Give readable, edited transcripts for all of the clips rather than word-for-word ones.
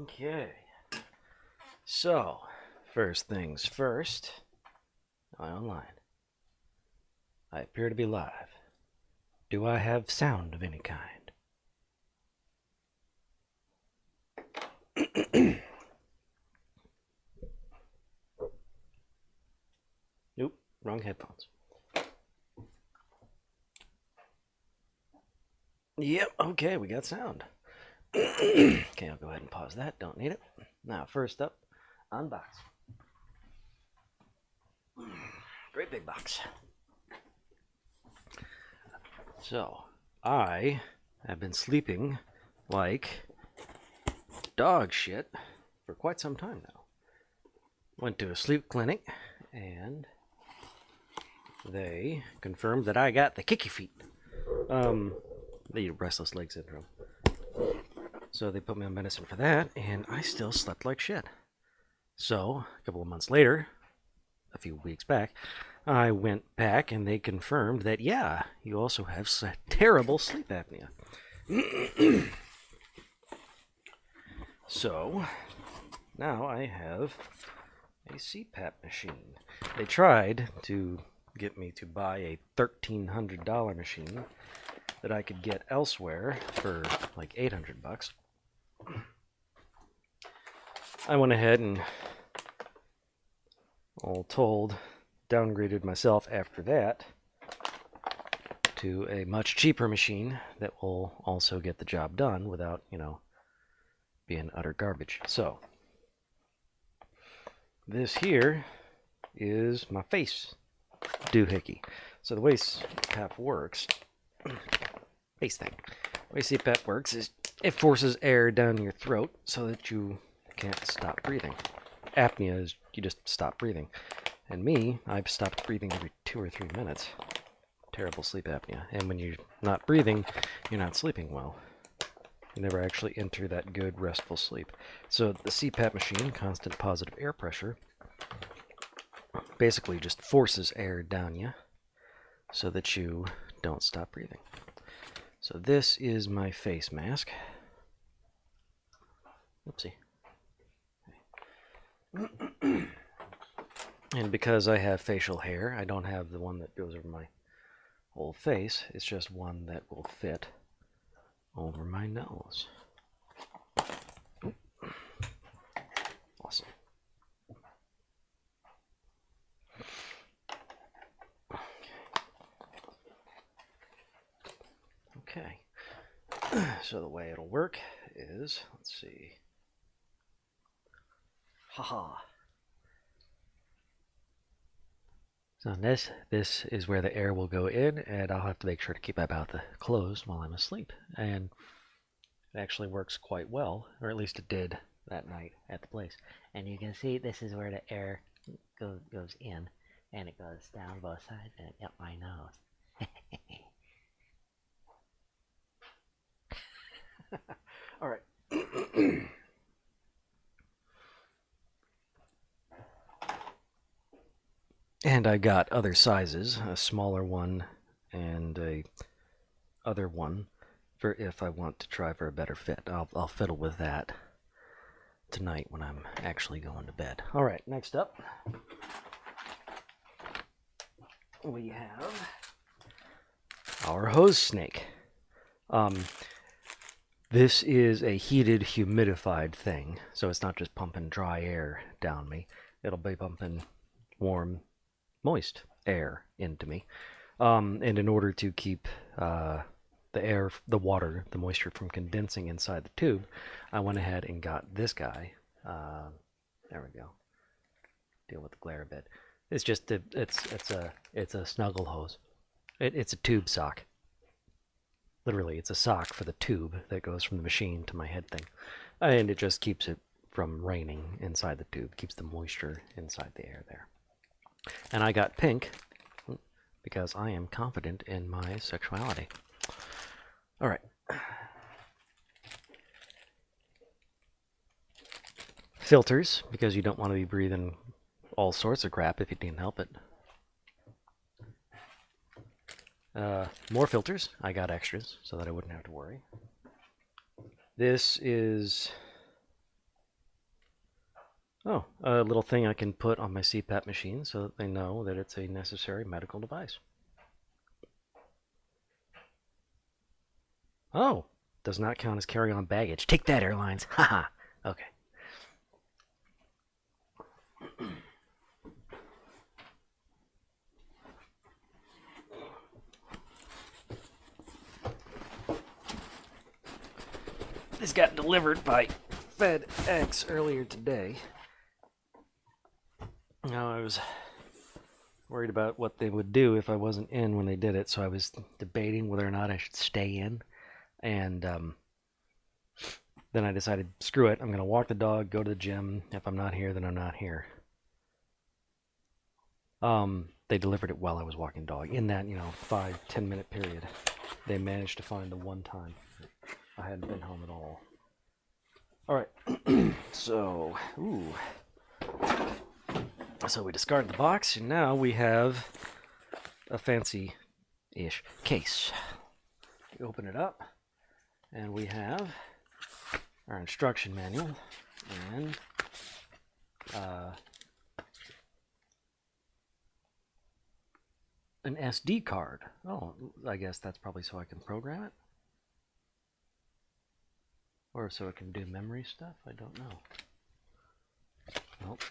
Okay. So, first things first, I'm online. I appear to be live. Do I have sound of any kind? Nope, wrong headphones. Yep, okay, we got sound. Okay, I'll go ahead and pause that. Don't need it. Now, first up, unbox. Great big box. So, I have been sleeping like dog shit for quite some time now. Went to a sleep clinic and they confirmed that I got the kicky feet. The restless leg syndrome. So they put me on medicine for that, and I still slept like shit. So, a couple of months later, a few weeks back, I went back and they confirmed that, yeah, you also have terrible sleep apnea. So, now I have a CPAP machine. They tried to get me to buy a $1,300 machine that I could get elsewhere for like $800. I went ahead and, all told, downgraded myself after that to a much cheaper machine that will also get the job done without, being utter garbage. So, this here is my face doohickey. So the way CPAP works, face thing. The way CPAP works is it forces air down your throat so that you can't stop breathing. Apnea is you just stop breathing. And me, I've stopped breathing every 2 or 3 minutes. Terrible sleep apnea. And when you're not breathing, you're not sleeping well. You never actually enter that good, restful sleep. So the CPAP machine, constant positive air pressure, basically just forces air down you so that you don't stop breathing. So this is my face mask. Oopsie. And because I have facial hair, I don't have the one that goes over my whole face. It's just one that will fit over my nose. Awesome. Okay. So the way it'll work is, let's see. Haha. So this is where the air will go in, and I'll have to make sure to keep my mouth closed while I'm asleep. And it actually works quite well, or at least it did that night at the place. And you can see this is where the air goes in, and it goes down both sides and up my nose. All right. And I got other sizes, a smaller one and a other one for if I want to try for a better fit. I'll fiddle with that tonight when I'm actually going to bed. All right, next up, we have our hose snake. This is a heated, humidified thing, so it's not just pumping dry air down me. It'll be pumping warm, moist air into me. And in order to keep the air, the water, the moisture from condensing inside the tube, I went ahead and got this guy. There we go. Deal with the glare a bit. It's just it's a snuggle hose. It's a tube sock. Literally, it's a sock for the tube that goes from the machine to my head thing, and it just keeps it from raining inside the tube. Keeps the moisture inside the air there. And I got pink because I am confident in my sexuality. All right. Filters, because you don't want to be breathing all sorts of crap if you can help it. More filters. I got extras so that I wouldn't have to worry. This is Oh, a little thing I can put on my CPAP machine so that they know that it's a necessary medical device. Oh, does not count as carry-on baggage. Take that, airlines. Haha. Okay. This got delivered by FedEx earlier today. Now, I was worried about what they would do if I wasn't in when they did it, so I was debating whether or not I should stay in. And then I decided, screw it, I'm going to walk the dog, go to the gym. If I'm not here, then I'm not here. They delivered it while I was walking the dog. In that, 5-10 minute period, they managed to find the one time I hadn't been home at all. All right, so, So we discarded the box, and now we have a fancy-ish case. We open it up, and we have our instruction manual and an SD card. Oh, I guess that's probably so I can program it. Or so it can do memory stuff? I don't know. Nope.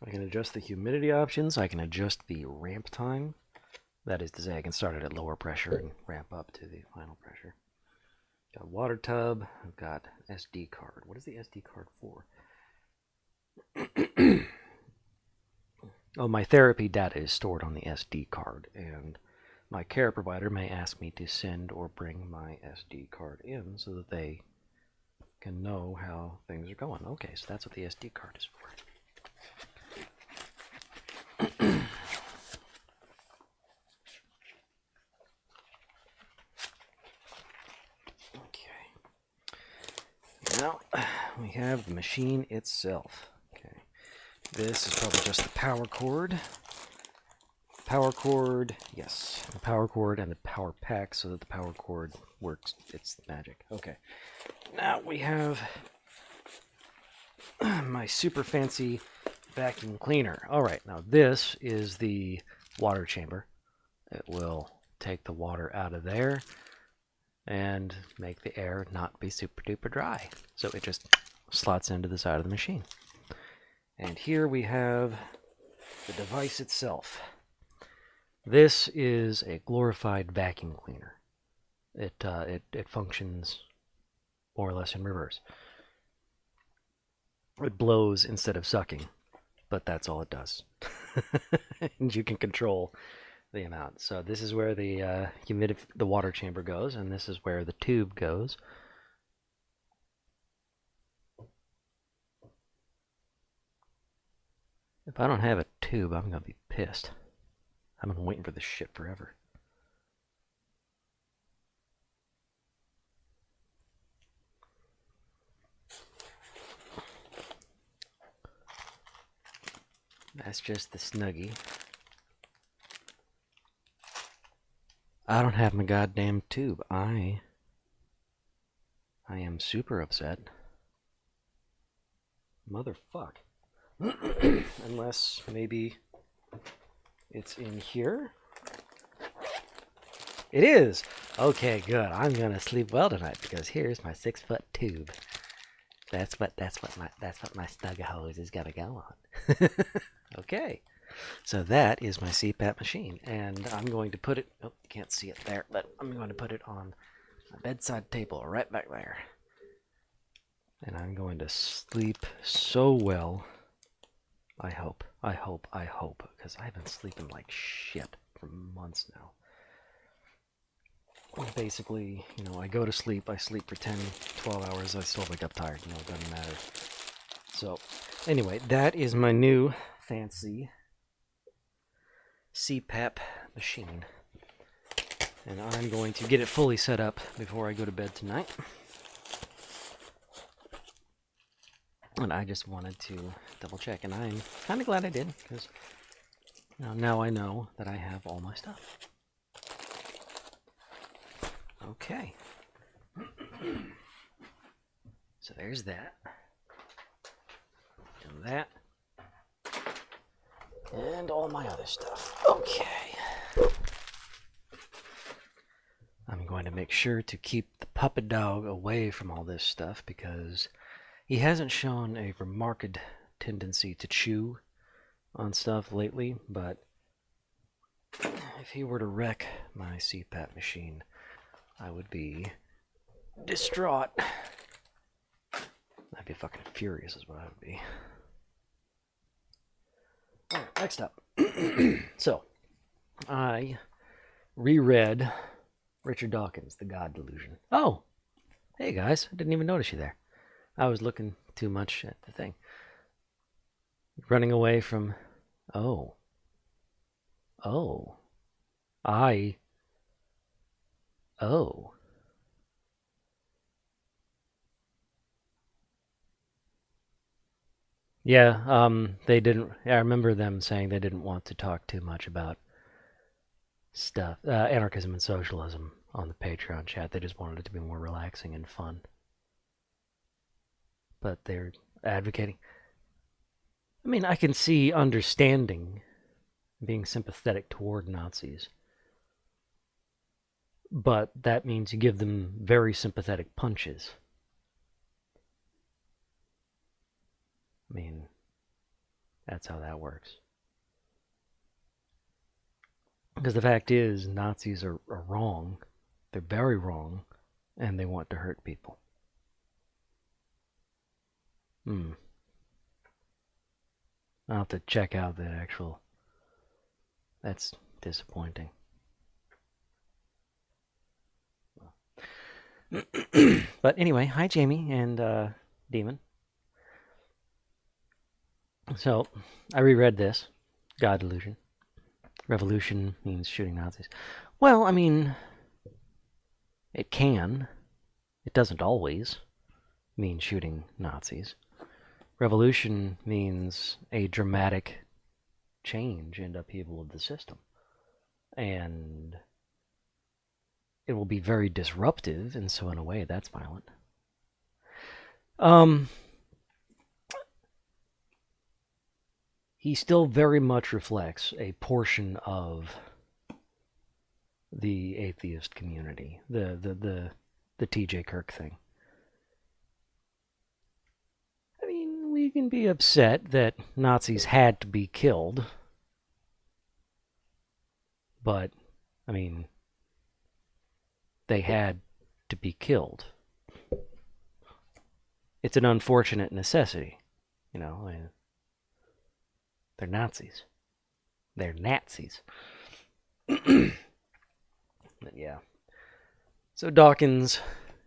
I can adjust the humidity options. I can adjust the ramp time. That is to say, I can start it at lower pressure and ramp up to the final pressure. Got water tub. I've got SD card. What is the SD card for? Oh, my therapy data is stored on the SD card, and my care provider may ask me to send or bring my SD card in so that they can know how things are going. Okay, so that's what the SD card is for. Okay. Now we have the machine itself. Okay. This is probably just the power cord. Power cord, yes. The power cord and the power pack so that the power cord works. It's magic. Okay. Now we have my super fancy vacuum cleaner. All right, now this is the water chamber. It will take the water out of there and make the air not be super duper dry. So it just slots into the side of the machine. And here we have the device itself. This is a glorified vacuum cleaner. It functions more or less in reverse. It blows instead of sucking, but that's all it does. And you can control the amount. So this is where the the water chamber goes, and this is where the tube goes. If I don't have a tube, I'm gonna be pissed. I've been waiting for this shit forever. That's just the Snuggie. I don't have my goddamn tube. I am super upset. Motherfuck. Unless maybe it's in here. It is. Okay, good. I'm gonna sleep well tonight because here's my 6-foot tube. That's what my snug hose is gonna go on. Okay. So that is my CPAP machine, and I'm going to put it. Oh, you can't see it there, but I'm going to put it on my bedside table right back there. And I'm going to sleep so well. I hope, because I've been sleeping like shit for months now. Basically, I go to sleep, I sleep for 10, 12 hours, I still wake up tired, it doesn't matter. So, anyway, that is my new fancy CPAP machine. And I'm going to get it fully set up before I go to bed tonight. And I just wanted to double check, and I'm kind of glad I did, because now I know that I have all my stuff. Okay. So there's that. And that. And all my other stuff. Okay. I'm going to make sure to keep the puppet dog away from all this stuff, because he hasn't shown a remarked tendency to chew on stuff lately, but if he were to wreck my CPAP machine, I would be distraught. I'd be fucking furious is what I would be. Alright, next up. So, I reread Richard Dawkins' The God Delusion. Oh! Hey guys, I didn't even notice you there. I was looking too much at the thing. Running away from... Oh. Oh. Oh. Yeah, they didn't... I remember them saying they didn't want to talk too much about stuff, anarchism and socialism on the Patreon chat. They just wanted it to be more relaxing and fun. But they're advocating... I mean, I can see understanding, being sympathetic toward Nazis. But that means you give them very sympathetic punches. I mean, that's how that works. Because the fact is, Nazis are wrong. They're very wrong. And they want to hurt people. I'll have to check out that actual... That's disappointing. But anyway, hi Jamie and Demon. So, I reread this. God Delusion. Revolution means shooting Nazis. Well, I mean, it can. It doesn't always mean shooting Nazis. Revolution means a dramatic change and upheaval of the system. And it will be very disruptive, and so in a way, that's violent. He still very much reflects a portion of the atheist community, the T.J. Kirk thing. I mean, we can be upset that Nazis had to be killed, but, I mean, they had to be killed. It's an unfortunate necessity, you know. They're Nazis. They're Nazis. But yeah. So Dawkins,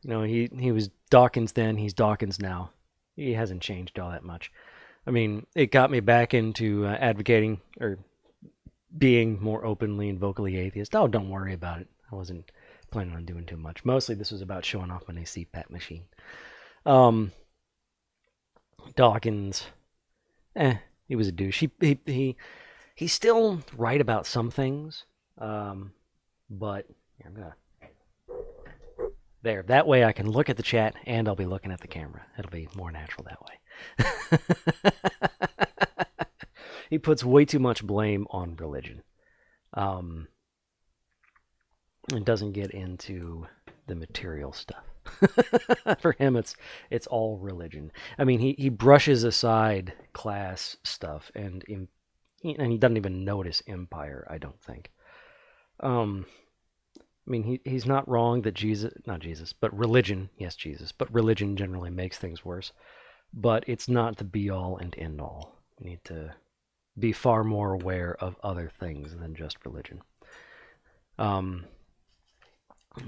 you know, he was Dawkins then, he's Dawkins now. He hasn't changed all that much. I mean, it got me back into advocating or being more openly and vocally atheist. Oh, don't worry about it. I wasn't planning on doing too much. Mostly this was about showing off my new CPAP machine. Dawkins, he was a douche. He's still right about some things, but yeah, I'm gonna there. That way I can look at the chat and I'll be looking at the camera. It'll be more natural that way. He puts way too much blame on religion. It doesn't get into the material stuff. For him, it's all religion. I mean, he brushes aside class stuff and he doesn't even notice empire, I don't think. I mean, he's not wrong that religion, yes, Jesus, but religion generally makes things worse. But it's not the be-all and end-all. We need to be far more aware of other things than just religion.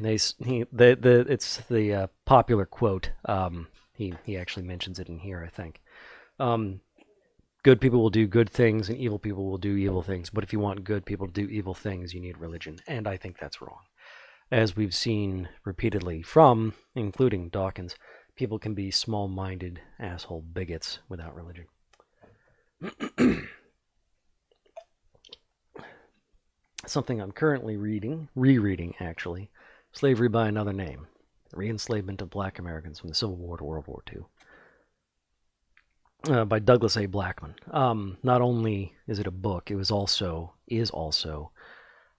It's the popular quote. He actually mentions it in here, I think. Good people will do good things and evil people will do evil things. But if you want good people to do evil things, you need religion. And I think that's wrong. As we've seen repeatedly from, including Dawkins, people can be small-minded asshole bigots without religion. Something I'm currently rereading actually, Slavery by Another Name, the re-enslavement of black Americans from the Civil War to World War II. By Douglas A. Blackman. Not only is it a book, it is also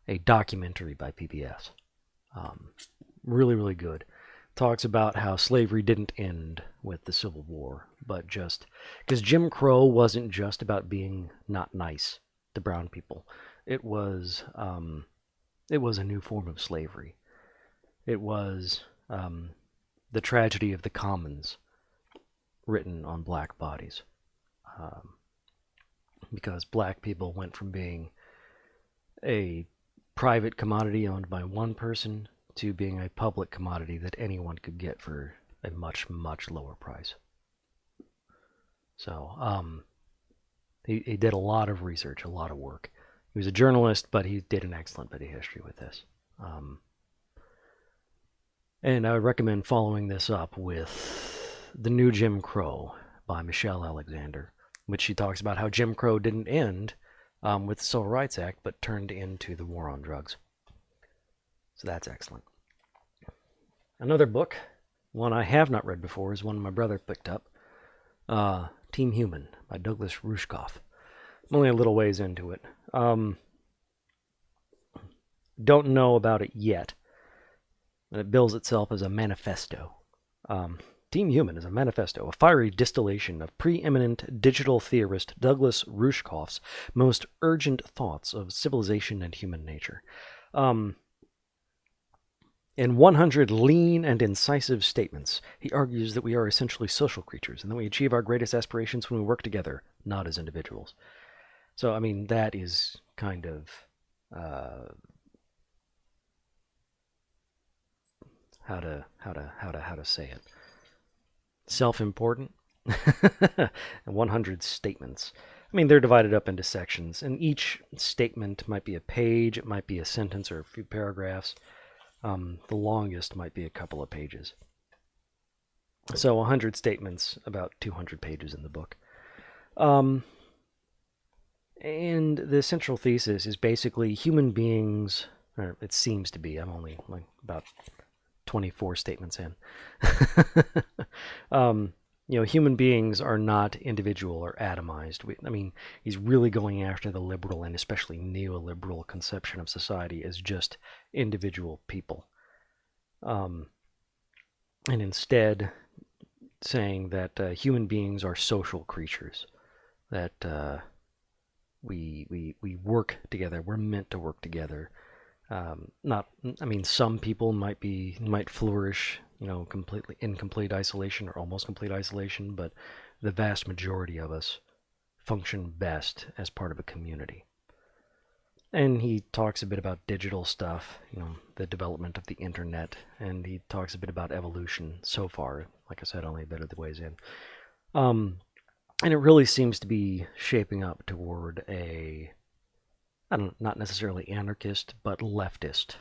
a documentary by PBS. Really, really good. Talks about how slavery didn't end with the Civil War, but just because Jim Crow wasn't just about being not nice to brown people. It was a new form of slavery. It was the tragedy of the commons written on black bodies, because black people went from being a private commodity owned by one person to being a public commodity that anyone could get for a much, much lower price. So he did a lot of research, a lot of work. He was a journalist, but he did an excellent bit of history with this. And I would recommend following this up with The New Jim Crow by Michelle Alexander, which she talks about how Jim Crow didn't end with the Civil Rights Act, but turned into the war on drugs. So that's excellent. Another book, one I have not read before, is one my brother picked up, Team Human by Douglas Rushkoff. I'm only a little ways into it. Don't know about it yet. It bills itself as a manifesto. Team Human is a manifesto, a fiery distillation of preeminent digital theorist Douglas Rushkoff's most urgent thoughts of civilization and human nature. In 100 lean and incisive statements, he argues that we are essentially social creatures and that we achieve our greatest aspirations when we work together, not as individuals. So, I mean, that is kind of how to say it. Self-important. 100 statements. I mean, they're divided up into sections, and each statement might be a page, it might be a sentence or a few paragraphs. The longest might be a couple of pages. So 100 statements, about 200 pages in the book. And the central thesis is basically human beings, or it seems to be, I'm only like about 24 statements in. Human beings are not individual or atomized. He's really going after the liberal and especially neoliberal conception of society as just individual people. And instead saying that human beings are social creatures, that we work together, we're meant to work together. Some people might flourish, completely in complete isolation or almost complete isolation, but the vast majority of us function best as part of a community. And he talks a bit about digital stuff, the development of the internet, and he talks a bit about evolution so far. Like I said, only a bit of the ways in. And it really seems to be shaping up toward not necessarily anarchist, but leftist,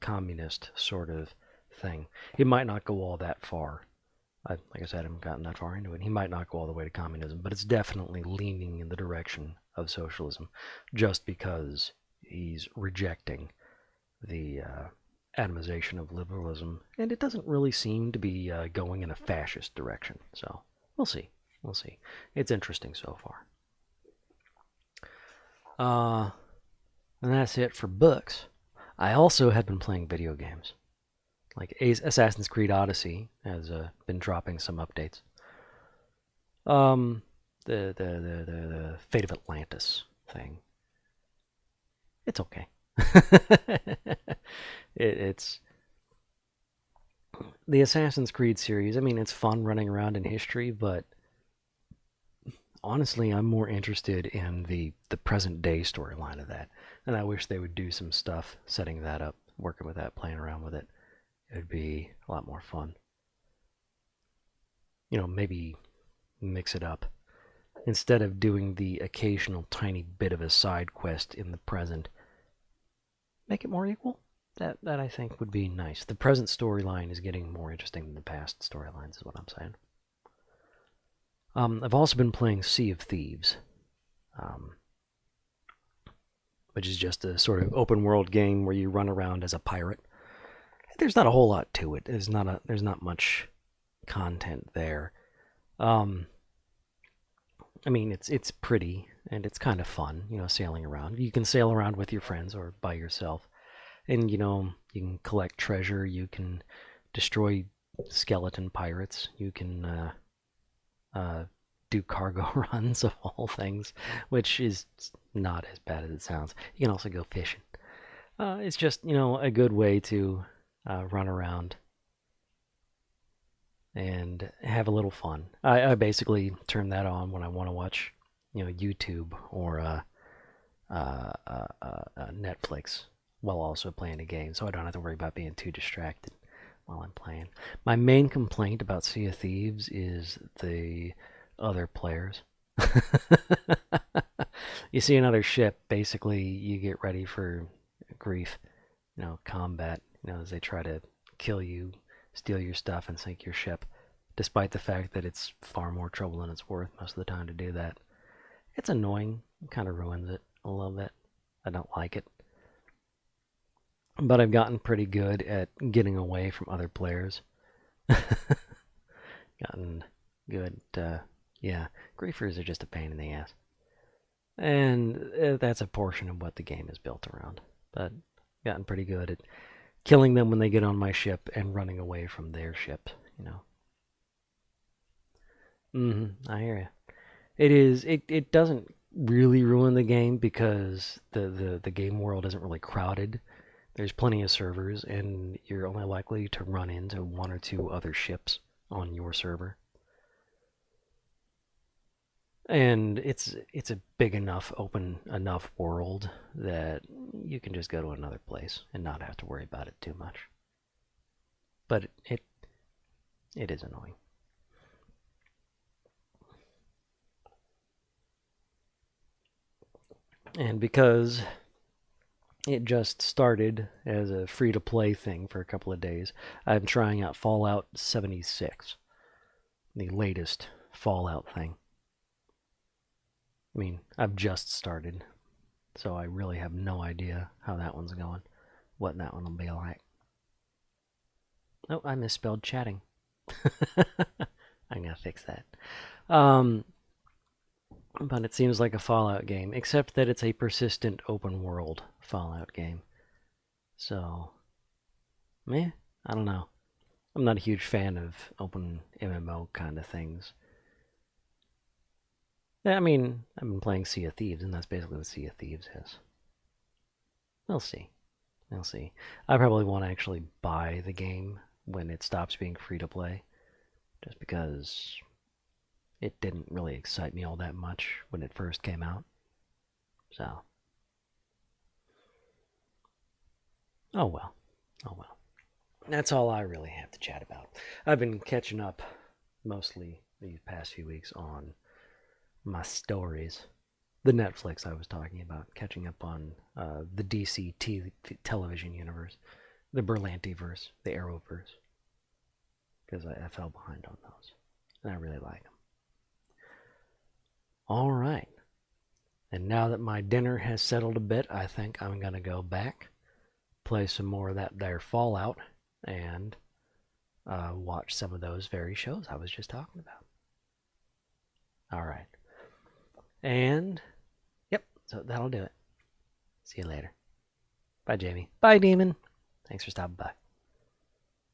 communist sort of thing. He might not go all that far. Like I said, I haven't gotten that far into it. He might not go all the way to communism, but it's definitely leaning in the direction of socialism, just because he's rejecting the atomization of liberalism, and it doesn't really seem to be going in a fascist direction. So we'll see. We'll see. It's interesting so far. And that's it for books. I also have been playing video games. Like Assassin's Creed Odyssey has been dropping some updates. The Fate of Atlantis thing. It's okay. It's the Assassin's Creed series. It's fun running around in history, but honestly, I'm more interested in the present day storyline of that. And I wish they would do some stuff setting that up, working with that, playing around with it. It would be a lot more fun. Maybe mix it up. instead of doing the occasional tiny bit of a side quest in the present, make it more equal. That I think would be nice. The present storyline is getting more interesting than the past storylines, is what I'm saying. I've also been playing Sea of Thieves, um, which is just a sort of open world game where you run around as a pirate. There's not a whole lot to it. There's not much content there. Um, I mean, it's pretty and it's kind of fun, sailing around. You can sail around with your friends or by yourself, and you can collect treasure. You can destroy skeleton pirates. You can uh, do cargo runs of all things, which is not as bad as it sounds. You can also go fishing. It's just a good way to run around and have a little fun. I basically turn that on when I want to watch, YouTube or Netflix while also playing a game, so I don't have to worry about being too distracted while I'm playing. My main complaint about Sea of Thieves is the other players. You see another ship, basically you get ready for grief, combat, as they try to kill you, steal your stuff, and sink your ship, despite the fact that it's far more trouble than it's worth most of the time to do that. It's annoying. It kind of ruins it a little bit. I don't like it. But I've gotten pretty good at getting away from other players. Gotten good. Yeah, griefers are just a pain in the ass. And that's a portion of what the game is built around. But gotten pretty good at killing them when they get on my ship and running away from their ship, I hear you. It doesn't really ruin the game because the game world isn't really crowded. There's plenty of servers, and you're only likely to run into one or two other ships on your server. And it's a big enough, open enough world that you can just go to another place and not have to worry about it too much. But it is annoying. And because it just started as a free-to-play thing for a couple of days, I'm trying out Fallout 76, the latest Fallout thing. I mean, I've just started, so I really have no idea how that one's going, what that one will be like. Oh, I misspelled chatting. I'm gonna fix that. Um, but it seems like a Fallout game, except that it's a persistent open world Fallout game. So, meh, I don't know. I'm not a huge fan of open MMO kind of things. Yeah, I mean, I've been playing Sea of Thieves, and that's basically what Sea of Thieves is. We'll see. We'll see. I probably won't actually buy the game when it stops being free to play, just because it didn't really excite me all that much when it first came out. So, oh well. Oh well. That's all I really have to chat about. I've been catching up mostly these past few weeks on my stories. The Netflix I was talking about, catching up on the DC television universe, the Berlantiverse, the Arrowverse, because I fell behind on those, and I really like them. All right, and now that my dinner has settled a bit, I think I'm gonna go back, play some more of that there Fallout, and watch some of those very shows I was just talking about. All right, and yep, so that'll do it. See you later. Bye, Jamie. Bye, Demon. Thanks for stopping by.